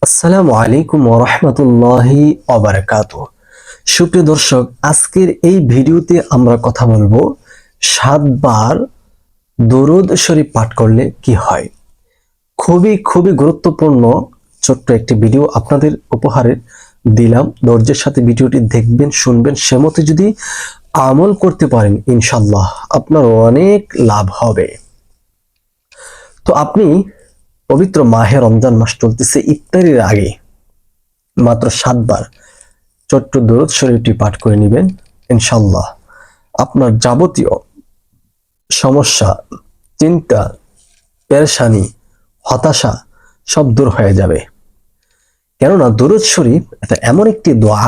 আসসালামু আলাইকুম ওয়া রাহমাতুল্লাহি ওয়া বারাকাতুহু। সুপ্রিয় দর্শক, আজকের এই ভিডিওতে আমরা কথা বলবো 7 বার দরুদ শরীফ পাঠ করলে কি হয়। খুবই গুরুত্বপূর্ণ ছোট্ট একটি ভিডিও আপনাদের উপহারে দিলাম। ধৈর্যের সাথে ভিডিওটি দেখবেন, শুনবেন, সেমতে যদি আমল করতে পারেন ইনশাআল্লাহ আপনার অনেক লাভ হবে। তো আপনি পবিত্র মাহে রমজান মাস চলতেছে, ইফতারির আগে মাত্র 7 বার ছোট্ট দরুদ শরীফটি পাঠ করে নেবেন। ইনশাআল্লাহ আপনার যাবতীয় সমস্যা, চিন্তা, পেরেশানি, হতাশা সব দূর হয়ে যাবে। কেননা দরুদ শরীফ এটা এমন একটি দোয়া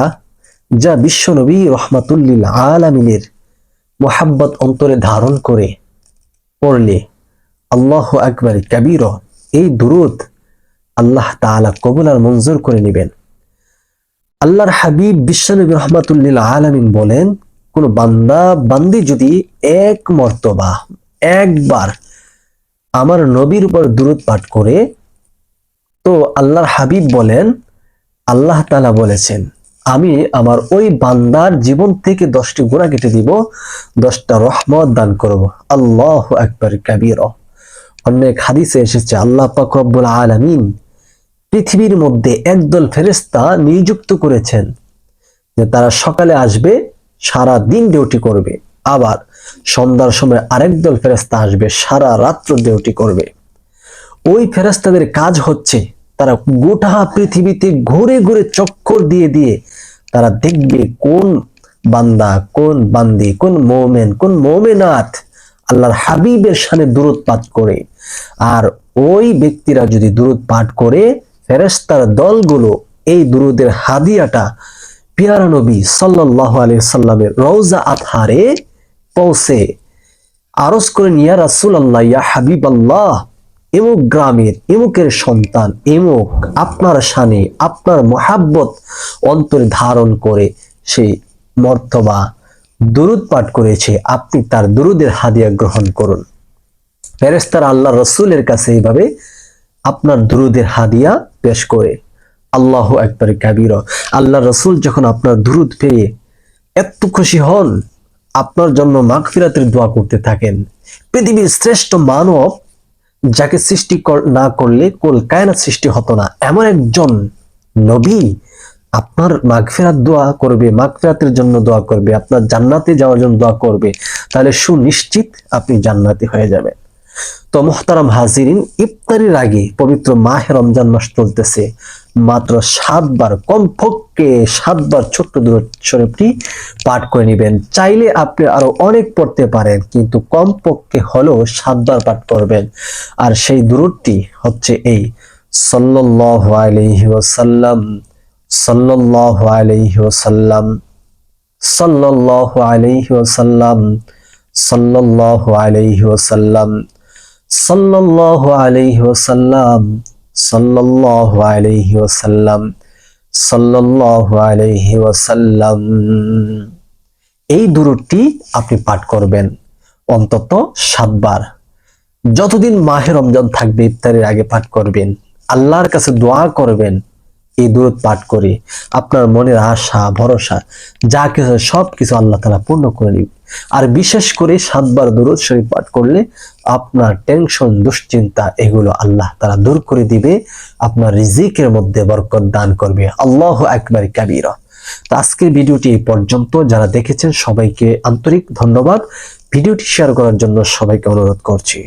যা বিশ্বনবী রহমাতুল্লিল আলামিনের মুহাব্বত অন্তরে ধারণ করে পড়লে আল্লাহু আকবার কাবীর, এই দুরুদ আল্লাহ তাআলা কবুল আর মঞ্জুর করে নেবেন। আল্লাহর হাবিব বিশ্বনবী রহমাতুল্লিল আলামিন বলেন, কোন বান্দা বান্দি যদি এক মর্তবা একবার আমার নবীর উপর দুরুদ পাঠ করে, তো আল্লাহর হাবিব বলেন, আল্লাহ তাআলা বলেছেন আমি আমার ওই বান্দার জীবন থেকে 10টি গুনাহ কেটে দিব, 10টা রহমত দান করব। আল্লাহু আকবার কাবীরা। অনেক হাদিসে এসেছে আল্লাহ পাক রব্বুল আলামিন পৃথিবীর মধ্যে একদল ফেরেশতা নিযুক্ত করেছেন যে তারা সকালে আসবে, সারা দিন ডিউটি করবে, আবার সন্ধ্যার সময় আরেক দল ফেরেশতা আসবে, সারা রাত্র ডিউটি করবে। ওই ফেরেশতাদের কাজ হচ্ছে তারা গোটা পৃথিবীতে ঘুরে ঘুরে চক্কর দিয়ে দিয়ে তারা দেখবে কোন বান্দা, কোন বান্দি, কোন মুমিন, কোন মুমিনাত আল্লাহর হাবিবের শানে দুরূদ পাঠ করে। আর ওই ব্যক্তিরা যদি দুরূদ পাঠ করে, ফেরেশতার দলগুলো এই দুরূদের হাদিয়াটা পিয়ারা নবী সাল্লাল্লাহু আলাইহি সাল্লামের রওজা আতহারে পৌঁছে আরজ করেন, ইয়া রাসূলুল্লাহ, ইয়া হাবিবাল্লাহ, এমুক গ্রামের এমুকের সন্তান এমুক আপনার শানে আপনার মহাব্বত অন্তরে ধারণ করে সেই মর্তবা দুরূদ পাঠ করেছে, আপনি তার দুরূদের হাদিয়া গ্রহণ করুন। ফেরেশতারা আল্লাহ রাসূলের কাছে এইভাবে আপনার দুরূদের হাদিয়া পেশ করে। আল্লাহু আকবার কাবীরা। আল্লাহ রাসূল যখন আপনার দুরূদ পেয়ে এত খুশি হন, আপনার জন্য মাগফিরাতের দোয়া করতে থাকেন। পৃথিবীর শ্রেষ্ঠ মানব যাকে সৃষ্টি না করলে কুল কায়নাত সৃষ্টি হতো না, এমন একজন নবী আপনার মাগফিরাত দোয়া করবে, মাগফিরাতের জন্য দোয়া করবে, আপনার জান্নাতে যাওয়ার জন্য দোয়া করবে, তাহলে সুনিশ্চিত আপনি জান্নাতি হয়ে যাবেন। তো মুহতারাম হাজিরিন, ইফতারির আগে পবিত্র মাহে রমজান মাস চলতেছে, মাত্র 7 বার, কমপক্ষে 7 বার ছোট্ট দরুদ শরীফটি পাঠ করে নেবেন। চাইলে আপনি আরো অনেক পড়তে পারেন, কিন্তু কমপক্ষে হলেও 7 বার পাঠ করবেন। আর সেই দরুদটি হচ্ছে এই, সাল্লাল্লাহু আলাইহি ওয়াসাল্লাম, সাল্লাল্লাহু আলাইহি ওয়াসাল্লাম, সাল্লাল্লাহু আলাইহি ওয়াসাল্লাম, সাল্লাল্লাহু আলাইহি ওয়াসাল্লাম, সাল্লাল্লাহু আলাইহি ওয়াসাল্লাম, সাল্লাল্লাহু আলাইহি ওয়াসাল্লাম, সাল্লাল্লাহু আলাইহি ওয়াসাল্লাম। এই দরুদটি আপনি পাঠ করবেন অন্তত 7 বার। যতদিন মাহে রমজান থাকবে ইফতারের আগে পাঠ করবেন। আল্লাহর কাছে দোয়া করবেন এই দরুদ পাঠ করে, আপনার মনের আশা ভরসা যা কিছু সবকিছু আল্লাহ তাআলা পূর্ণ করে দিবে। আর বিশেষ করে 7 বার দরুদ শরীফ পাঠ করলে আপনার টেনশন, দুশ্চিন্তা এগুলো আল্লাহ তাআলা দূর করে দিবে, আপনার রিজিকের মধ্যে বরকত দান করবে। আল্লাহু আকবার কাবীরা। তো আজকের ভিডিওটি এই পর্যন্ত। যারা দেখেছেন সবাইকে আন্তরিক ধন্যবাদ। ভিডিওটি শেয়ার করার জন্য সবাইকে অনুরোধ করছি।